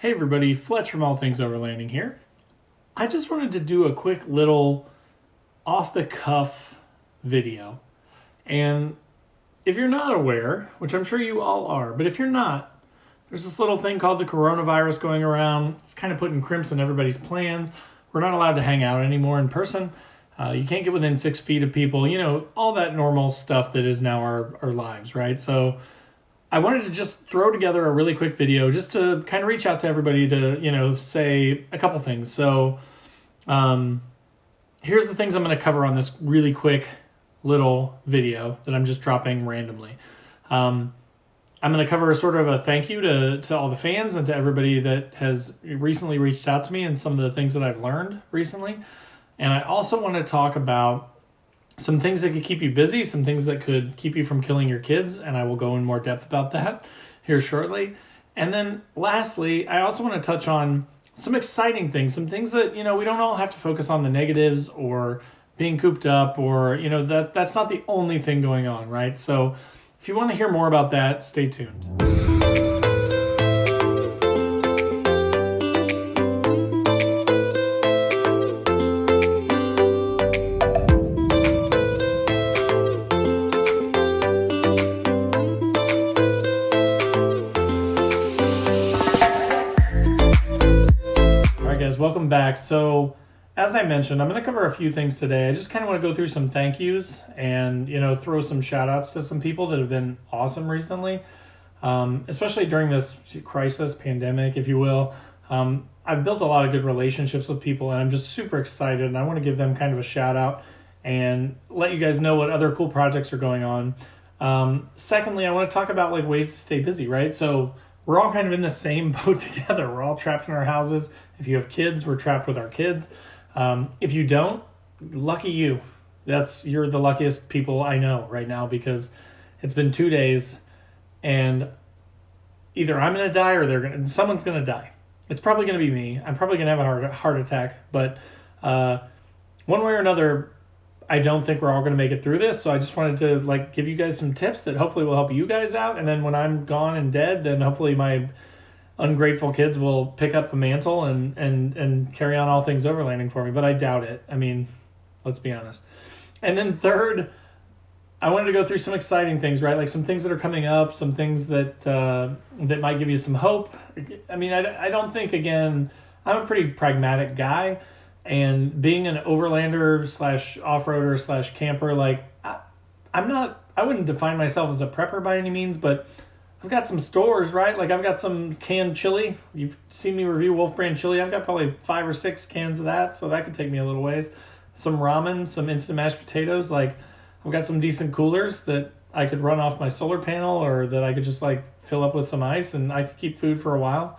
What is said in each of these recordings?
Hey everybody, Fletch from All Things Overlanding here. I just wanted to do a quick little off-the-cuff video. And if you're not aware, which I'm sure you all are, but if you're not, there's this little thing called the coronavirus going around. It's kind of putting crimps in everybody's plans. We're not allowed to hang out anymore in person. You can't get within 6 feet of people, all that normal stuff that is now our lives, right? So I wanted to just throw together a really quick video just to kind of reach out to everybody to, say a couple things. So here's the things I'm going to cover on this really quick little video that I'm just dropping randomly. I'm going to cover sort of a thank you to all the fans and to everybody that has recently reached out to me and some of the things that I've learned recently. And I also want to talk about some things that could keep you busy, some things that could keep you from killing your kids, and I will go in more depth about that here shortly. And then lastly, I also want to touch on some exciting things, some things that, we don't all have to focus on the negatives or being cooped up or, that's not the only thing going on, right? So if you want to hear more about that, stay tuned. Welcome back. So as I mentioned, I'm going to cover a few things today. I just kind of want to go through some thank yous and, throw some shout outs to some people that have been awesome recently, especially during this crisis, pandemic, if you will. I've built a lot of good relationships with people and I'm just super excited and I want to give them kind of a shout out and let you guys know what other cool projects are going on. Secondly, I want to talk about ways to stay busy, right? So we're all kind of in the same boat together. We're all trapped in our houses. If you have kids, we're trapped with our kids. If you don't, lucky you. You're the luckiest people I know right now because it's been 2 days and either I'm going to die or someone's going to die. It's probably going to be me. I'm probably going to have a heart attack, but one way or another, I don't think we're all going to make it through this. So I just wanted to give you guys some tips that hopefully will help you guys out. And then when I'm gone and dead, then hopefully my ungrateful kids will pick up the mantle and carry on all things overlanding for me. But I doubt it. I mean, let's be honest. And then third, I wanted to go through some exciting things, right? Like some things that are coming up, some things that might give you some hope. I mean, I don't think, again, I'm a pretty pragmatic guy. And being an overlander / off-roader / camper, I wouldn't define myself as a prepper by any means, but I've got some stores, right? I've got some canned chili. You've seen me review Wolf brand chili. I've got probably 5 or 6 cans of that, so that could take me a little ways. Some ramen, some instant mashed potatoes. I've got some decent coolers that I could run off my solar panel or that I could just fill up with some ice and I could keep food for a while.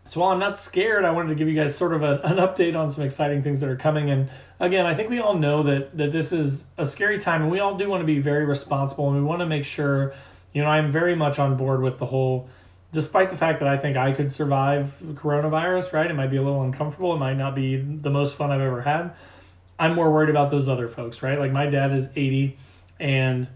So while I'm not scared, I wanted to give you guys sort of an update on some exciting things that are coming. And again, I think we all know that this is a scary time and we all do want to be very responsible and we want to make sure, I'm very much on board with the whole, despite the fact that I think I could survive coronavirus, right? It might be a little uncomfortable. It might not be the most fun I've ever had. I'm more worried about those other folks, right? My dad is 80 and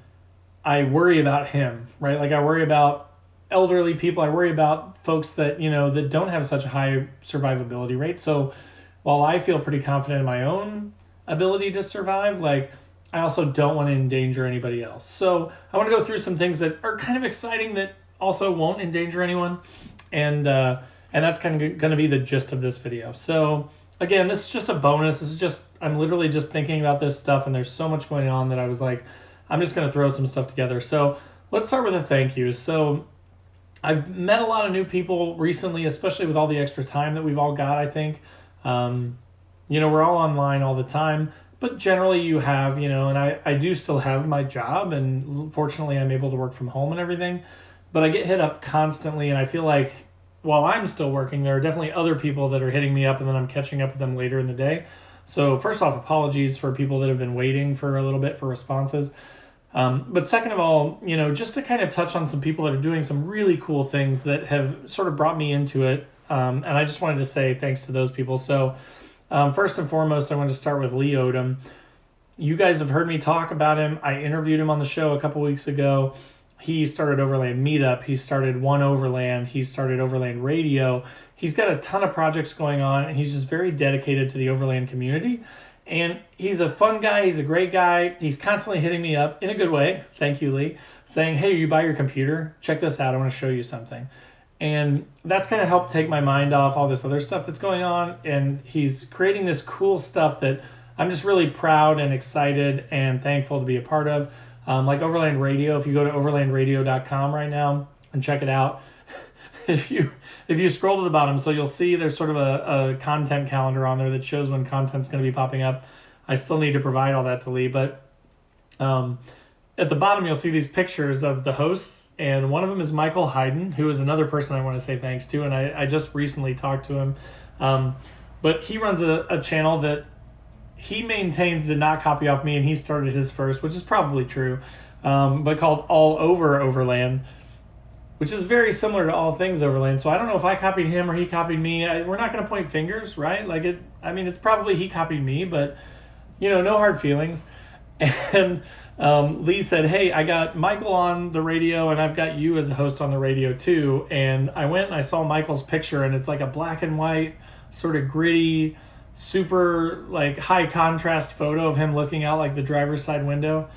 I worry about him, right? I worry about elderly people. I worry about folks that, that don't have such a high survivability rate. So while I feel pretty confident in my own ability to survive, I also don't want to endanger anybody else. So I want to go through some things that are kind of exciting that also won't endanger anyone. And that's kind of going to be the gist of this video. So again, this is just a bonus. I'm literally just thinking about this stuff and there's so much going on that I was I'm just going to throw some stuff together. So let's start with the thank yous. So I've met a lot of new people recently, especially with all the extra time that we've all got, I think. We're all online all the time, but generally you have, and I do still have my job and fortunately I'm able to work from home and everything, but I get hit up constantly and I feel like while I'm still working, there are definitely other people that are hitting me up and then I'm catching up with them later in the day. So first off, apologies for people that have been waiting for a little bit for responses. But second of all, just to kind of touch on some people that are doing some really cool things that have sort of brought me into it. And I just wanted to say thanks to those people. So first and foremost, I want to start with Lee Odom. You guys have heard me talk about him. I interviewed him on the show a couple weeks ago. He started Overland Meetup. He started One Overland. He started Overland Radio. He's got a ton of projects going on, and he's just very dedicated to the Overland community. And he's a fun guy. He's a great guy. He's constantly hitting me up in a good way. Thank you, Lee. Saying, hey, you buy your computer? Check this out. I want to show you something. And that's kind of helped take my mind off all this other stuff that's going on. And he's creating this cool stuff that I'm just really proud and excited and thankful to be a part of. Like Overland Radio, if you go to overlandradio.com right now and check it out, if you scroll to the bottom, so you'll see there's sort of a content calendar on there that shows when content's going to be popping up. I still need to provide all that to Lee, but at the bottom you'll see these pictures of the hosts, and one of them is Michael Hayden, who is another person I want to say thanks to, and I just recently talked to him. But he runs a channel that he maintains did not copy off me, and he started his first, which is probably true, but called All Over Overland, which is very similar to All Things Overland. So I don't know if I copied him or he copied me. We're not going to point fingers, right? It's probably he copied me, but, no hard feelings. And Lee said, hey, I got Michael on the radio, and I've got you as a host on the radio too. And I went and I saw Michael's picture, and it's like a black and white, sort of gritty, super high contrast photo of him looking out like the driver's side window.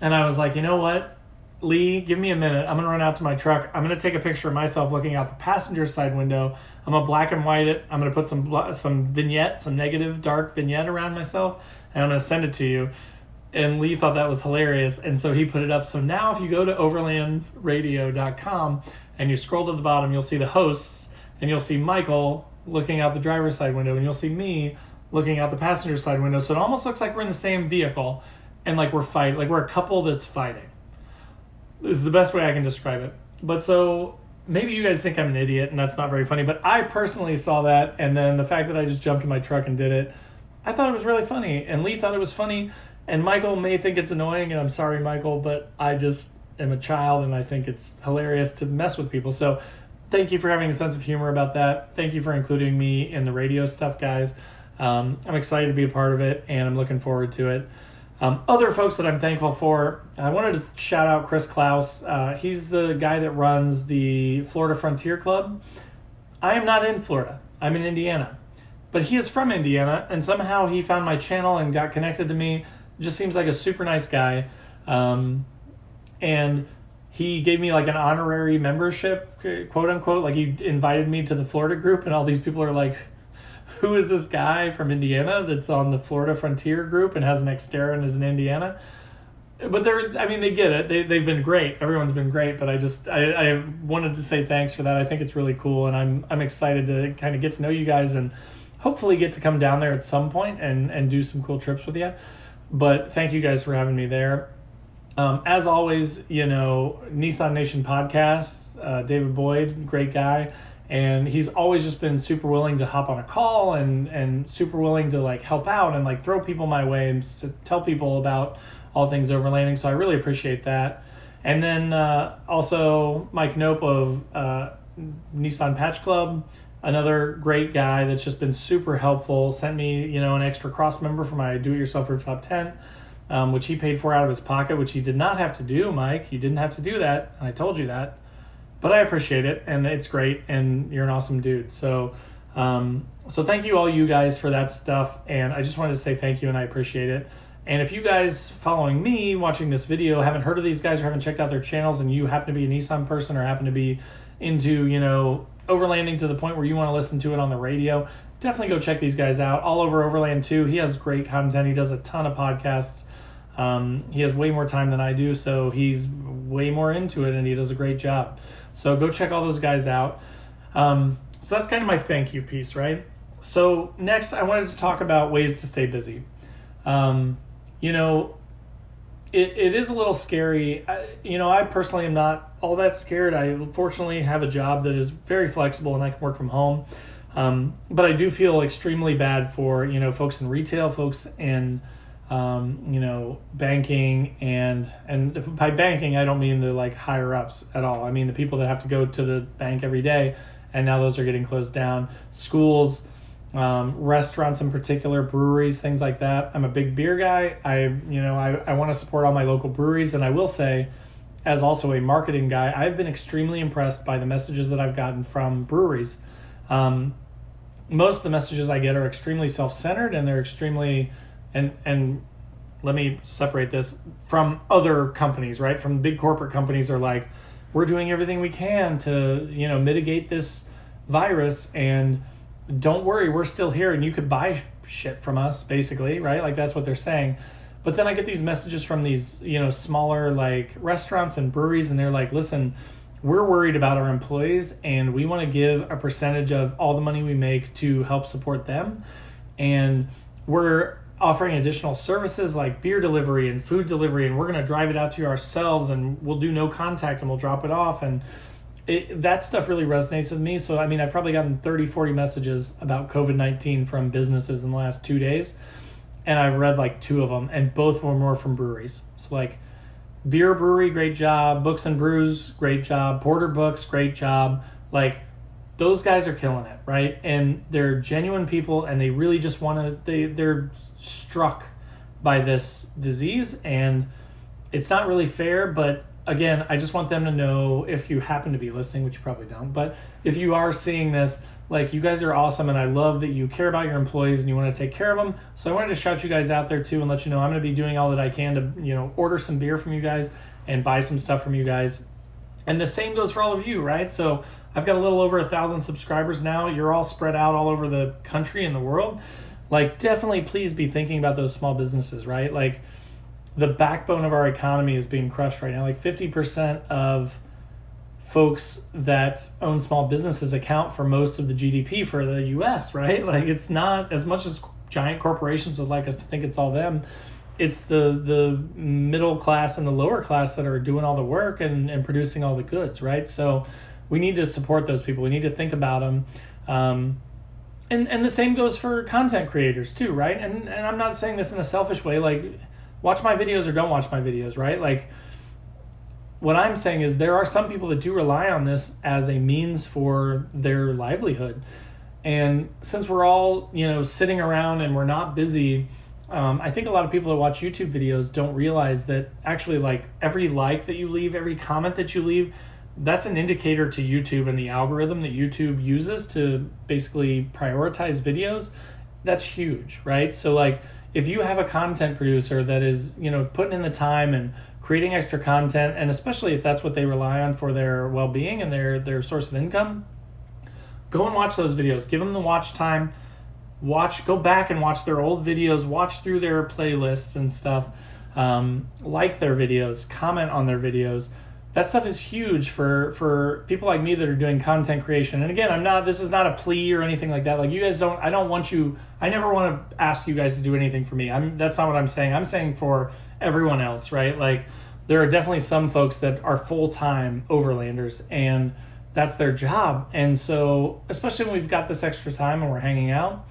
And I was like, you know what, Lee, give me a minute. I'm gonna run out to my truck. I'm gonna take a picture of myself looking out the passenger side window. I'm gonna black and white it. I'm gonna put some vignette, some negative dark vignette around myself, and I'm gonna send it to you. And Lee thought that was hilarious, and so he put it up. So now if you go to overlandradio.com and you scroll to the bottom, you'll see the hosts, and you'll see Michael looking out the driver's side window, and you'll see me looking out the passenger side window. So it almost looks like we're in the same vehicle, and we're fighting, we're a couple that's fighting. This is the best way I can describe it. But so maybe you guys think I'm an idiot and that's not very funny, but I personally saw that, and then the fact that I just jumped in my truck and did it, I thought it was really funny, and Lee thought it was funny, and Michael may think it's annoying, and I'm sorry, Michael, but I just am a child, and I think it's hilarious to mess with people. So thank you for having a sense of humor about that. Thank you for including me in the radio stuff, guys. I'm excited to be a part of it, and I'm looking forward to it. Other folks that I'm thankful for, I wanted to shout out Chris Klaus. He's the guy that runs the Florida Frontier Club. I am not in Florida. I'm in Indiana. But he is from Indiana, and somehow he found my channel and got connected to me. Just seems like a super nice guy. And he gave me an honorary membership, quote unquote. He invited me to the Florida group, and all these people are like, who is this guy from Indiana that's on the Florida Frontier group and has an Xterra and is in Indiana? But they get it. They've been great. Everyone's been great, but I wanted to say thanks for that. I think it's really cool, and I'm excited to kind of get to know you guys and hopefully get to come down there at some point and do some cool trips with you. But thank you guys for having me there. As always, Nissan Nation podcast, David Boyd, great guy. And he's always just been super willing to hop on a call and super willing to help out and throw people my way and tell people about all things overlanding. So I really appreciate that. And then also Mike Nope of Nissan Patch Club, another great guy that's just been super helpful. Sent me, an extra cross member for my do-it-yourself rooftop tent, which he paid for out of his pocket, which he did not have to do, Mike. You didn't have to do that, and I told you that. But I appreciate it, and it's great, and you're an awesome dude. So thank you all you guys for that stuff, and I just wanted to say thank you, and I appreciate it. And if you guys following me, watching this video, haven't heard of these guys or haven't checked out their channels, and you happen to be a Nissan person or happen to be into, overlanding to the point where you want to listen to it on the radio, definitely go check these guys out. All Over Overland too. He has great content. He does a ton of podcasts. He has way more time than I do, so he's way more into it, and he does a great job. So go check all those guys out. So that's kind of my thank you piece, right? So next, I wanted to talk about ways to stay busy. It is a little scary. I personally am not all that scared. I fortunately have a job that is very flexible and I can work from home. But I do feel extremely bad for, folks in retail, folks in, banking, and by banking, I don't mean the higher ups at all. I mean the people that have to go to the bank every day, and now those are getting closed down. Schools, restaurants in particular, breweries, things like that. I'm a big beer guy. I want to support all my local breweries, and I will say as also a marketing guy, I've been extremely impressed by the messages that I've gotten from breweries. Most of the messages I get are extremely self-centered, and they're extremely, and let me separate this from other companies, right? From big corporate companies are like, we're doing everything we can to, mitigate this virus, and don't worry, we're still here, and you could buy shit from us, basically, right? Like, that's what they're saying. But then I get these messages from these, smaller like restaurants and breweries, and they're like, listen, we're worried about our employees, and we want to give a percentage of all the money we make to help support them. And we're offering additional services like beer delivery and food delivery, and we're going to drive it out to you ourselves, and we'll do no contact, and we'll drop it off. And that stuff really resonates with me. So, I mean, I've probably gotten 30, 40 messages about COVID-19 from businesses in the last 2 days. And I've read like 2 of them, and both of them were from breweries. So like Beer Brewery, great job. Books and Brews, great job. Porter Books, great job. Like, those guys are killing it, right? And they're genuine people, and they really just want to, they're struck by this disease, and it's not really fair. But again, I just want them to know, if you happen to be listening, which you probably don't, but if you are seeing this, like, you guys are awesome, and I love that you care about your employees and you want to take care of them. So I wanted to shout you guys out there too and let you know I'm going to be doing all that I can to, order some beer from you guys and buy some stuff from you guys. And the same goes for all of you, right? So I've got a little over 1,000 subscribers now. You're all spread out all over the country and the world. Like, definitely please be thinking about those small businesses, right? Like, the backbone of our economy is being crushed right now. Like, 50% of folks that own small businesses account for most of the GDP for the US, right? Like, it's not as much as giant corporations would like us to think it's all them. It's the middle class and the lower class that are doing all the work and producing all the goods, right? So we need to support those people. We need to think about them. And the same goes for content creators too, right? And I'm not saying this in a selfish way, like, watch my videos or don't watch my videos, right? Like, what I'm saying is there are some people that do rely on this as a means for their livelihood. And since we're all, sitting around and we're not busy, I think a lot of people that watch YouTube videos don't realize that actually, like, every like that you leave, every comment that you leave, that's an indicator to YouTube and the algorithm that YouTube uses to basically prioritize videos. That's huge, right? So, like, if you have a content producer that is, putting in the time and creating extra content, and especially if that's what they rely on for their well-being and their source of income, go and watch those videos. Give them the watch time. Go back and watch their old videos. Watch through their playlists and stuff. Like their videos. Comment on their videos. That stuff is huge for people like me that are doing content creation. And again, this is not a plea or anything like that. Like, you guys I never want to ask you guys to do anything for me. That's not what I'm saying. I'm saying for everyone else, right? Like, there are definitely some folks that are full-time overlanders, and that's their job. And so, especially when we've got this extra time and we're hanging out,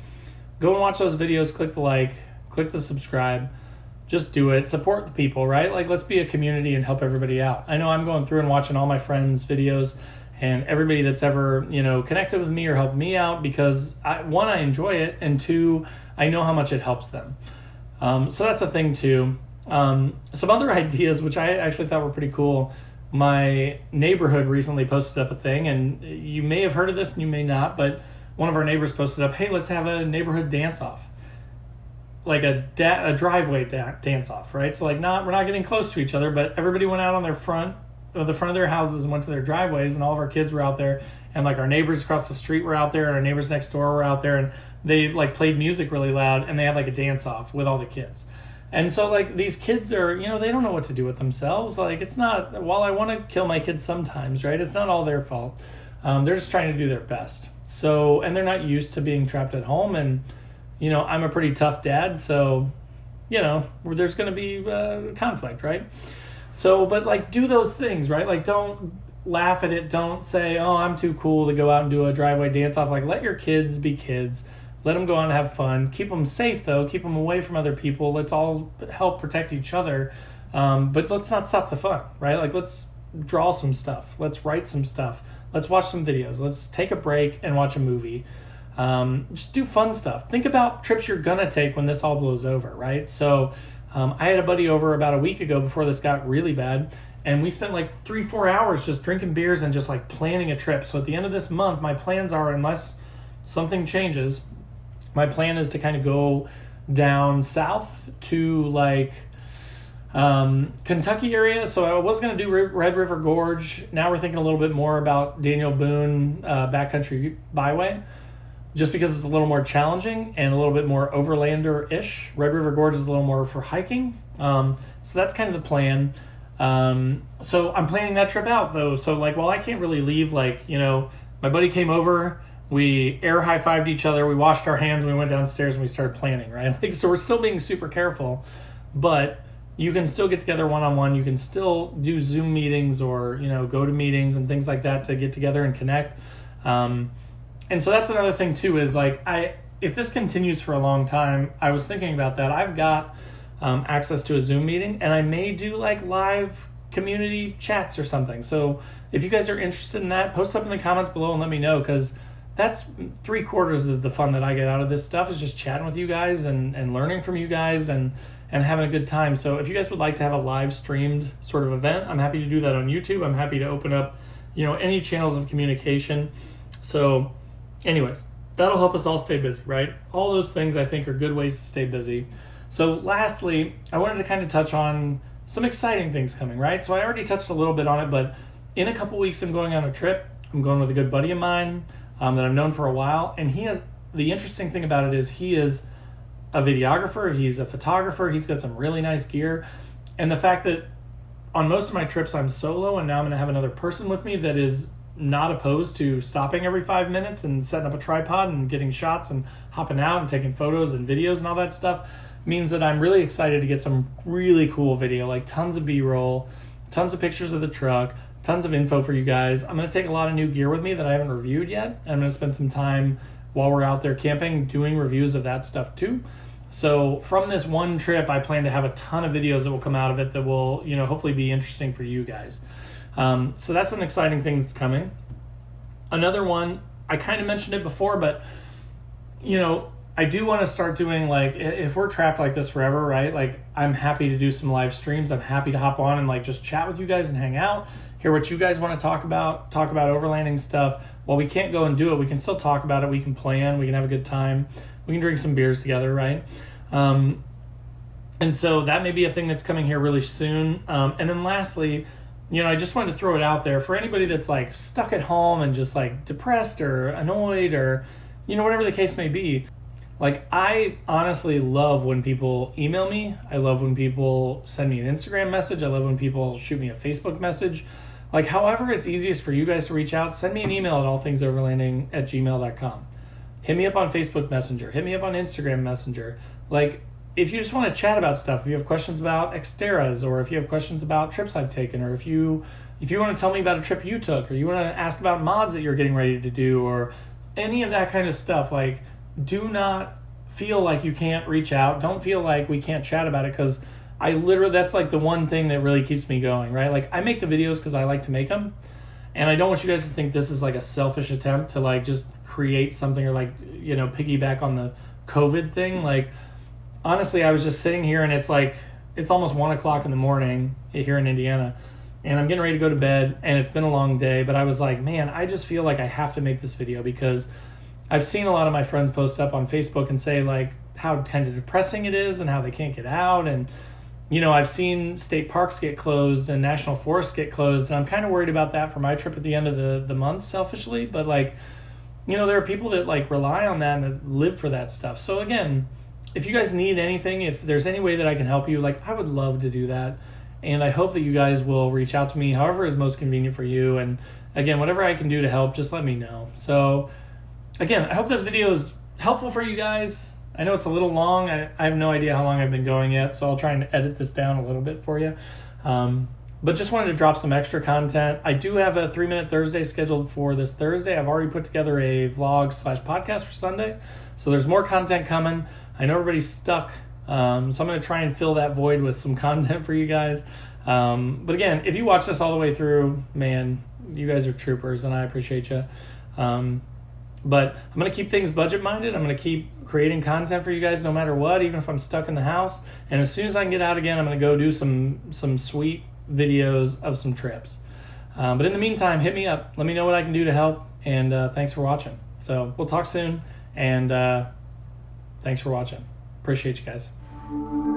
go and watch those videos, click the like, click the subscribe, just do it, support the people, right? Like, let's be a community and help everybody out. I know I'm going through and watching all my friends' videos and everybody that's ever, connected with me or helped me out, because one, I enjoy it, and 2, I know how much it helps them. So that's a thing too. Some other ideas, which I actually thought were pretty cool. My neighborhood recently posted up a thing, and you may have heard of this and you may not, but one of our neighbors posted up, hey, let's have a neighborhood dance-off. Like a driveway dance-off, right? So, like, we're not getting close to each other, but everybody went out on the front of their houses and went to their driveways, and all of our kids were out there, and, like, our neighbors across the street were out there, and our neighbors next door were out there, and they, like, played music really loud, and they had, like, a dance-off with all the kids. And so, like, these kids are, they don't know what to do with themselves. Like, it's not, while I want to kill my kids sometimes, right? It's not all their fault. They're just trying to do their best. So, and they're not used to being trapped at home. And, I'm a pretty tough dad. So, there's going to be conflict, right? So, but, like, do those things, right? Like, don't laugh at it. Don't say, oh, I'm too cool to go out and do a driveway dance off. Like, let your kids be kids. Let them go out and have fun. Keep them safe, though. Keep them away from other people. Let's all help protect each other. But let's not stop the fun, right? Like, let's draw some stuff. Let's write some stuff. Let's watch some videos. Let's take a break and watch a movie. Just do fun stuff. Think about trips you're going to take when this all blows over, right? So I had a buddy over about a week ago before this got really bad, And we spent like 3-4 hours just drinking beers and just like planning a trip. So at the end of this month, my plans are, unless something changes, my plan is to kind of go down south to like Kentucky area. So I was going to do Red River Gorge. Now we're thinking a little bit more about Daniel Boone Backcountry Byway, just because it's a little more challenging and a little bit more overlander-ish. Red River Gorge is a little more for hiking. So that's kind of the plan. So I'm planning that trip out though. So like, while I can't really leave, like, you know, my buddy came over, we air high-fived each other, we washed our hands, and we went downstairs and we started planning, right? Like, so we're still being super careful, but you can still get together one-on-one. You can still do Zoom meetings or, you know, go to meetings and things like that to get together and connect. And so that's another thing too, is like, if this continues for a long time, I was thinking about that. I've got access to a Zoom meeting, and I may do like live community chats or something. So if you guys are interested in that, post up in the comments below and let me know, because that's 3/4 of the fun that I get out of this stuff, is just chatting with you guys and learning from you guys and having a good time. So if you guys would like to have a live streamed sort of event, I'm happy to do that on YouTube. I'm happy to open up, you know, any channels of communication. So anyways, that'll help us all stay busy, right? All those things I think are good ways to stay busy. So lastly, I wanted to kind of touch on some exciting things coming, right? So I already touched a little bit on it, but in a couple weeks I'm going on a trip. I'm going with a good buddy of mine that I've known for a while. And the interesting thing about it is he is a videographer, he's a photographer, he's got some really nice gear. And the fact that on most of my trips I'm solo, and now I'm gonna have another person with me that is not opposed to stopping every 5 minutes and setting up a tripod and getting shots and hopping out and taking photos and videos and all that stuff, means that I'm really excited to get some really cool video, like tons of B-roll, tons of pictures of the truck, tons of info for you guys. I'm going to take a lot of new gear with me that I haven't reviewed yet. I'm going to spend some time while we're out there camping doing reviews of that stuff too. So from this one trip, I plan to have a ton of videos that will come out of it that will, you know, hopefully be interesting for you guys. So that's an exciting thing that's coming. Another one, I kind of mentioned it before, but, you know, I do want to start doing, like, if we're trapped like this forever, right? Like, I'm happy to do some live streams. I'm happy to hop on and like just chat with you guys and hang out, hear what you guys want to talk about overlanding stuff. While we can't go and do it, we can still talk about it. We can plan, we can have a good time. We can drink some beers together, right? And so that may be a thing that's coming here really soon. And then lastly, you know, I just wanted to throw it out there for anybody that's like stuck at home and just like depressed or annoyed or, you know, whatever the case may be. Like, I honestly love when people email me. I love when people send me an Instagram message. I love when people shoot me a Facebook message. Like, however it's easiest for you guys to reach out, send me an email at allthingsoverlanding@gmail.com. Hit me up on Facebook Messenger. Hit me up on Instagram Messenger. Like, if you just want to chat about stuff, if you have questions about Xteras, or if you have questions about trips I've taken, or if you want to tell me about a trip you took, or you want to ask about mods that you're getting ready to do, or any of that kind of stuff, like, do not feel like you can't reach out. Don't feel like we can't chat about it, because that's like the one thing that really keeps me going, right? Like, I make the videos because I like to make them, and I don't want you guys to think this is like a selfish attempt to like just create something or like, you know, piggyback on the COVID thing. Like, honestly, I was just sitting here and it's almost 1 o'clock in the morning here in Indiana, and I'm getting ready to go to bed, and it's been a long day, but I was like, man, I just feel like I have to make this video, because I've seen a lot of my friends post up on Facebook and say like how kind of depressing it is and how they can't get out. And, you know, I've seen state parks get closed and national forests get closed, and I'm kind of worried about that for my trip at the end of the month, selfishly. But like, you know, there are people that like rely on that and that live for that stuff. So again, if you guys need anything, if there's any way that I can help you, like, I would love to do that. And I hope that you guys will reach out to me however is most convenient for you. And again, whatever I can do to help, just let me know. So again, I hope this video is helpful for you guys. I know it's a little long. I have no idea how long I've been going yet, so I'll try and edit this down a little bit for you. But just wanted to drop some extra content. I do have a 3-Minute Thursday scheduled for this Thursday. I've already put together a vlog/podcast for Sunday, so there's more content coming. I know everybody's stuck, so I'm going to try and fill that void with some content for you guys. But again, if you watch this all the way through, man, you guys are troopers, and I appreciate you. But I'm going to keep things budget-minded. I'm going to keep creating content for you guys no matter what, even if I'm stuck in the house. And as soon as I can get out again, I'm going to go do some sweet videos of some trips. But in the meantime, hit me up. Let me know what I can do to help. And thanks for watching. So we'll talk soon. And thanks for watching. Appreciate you guys.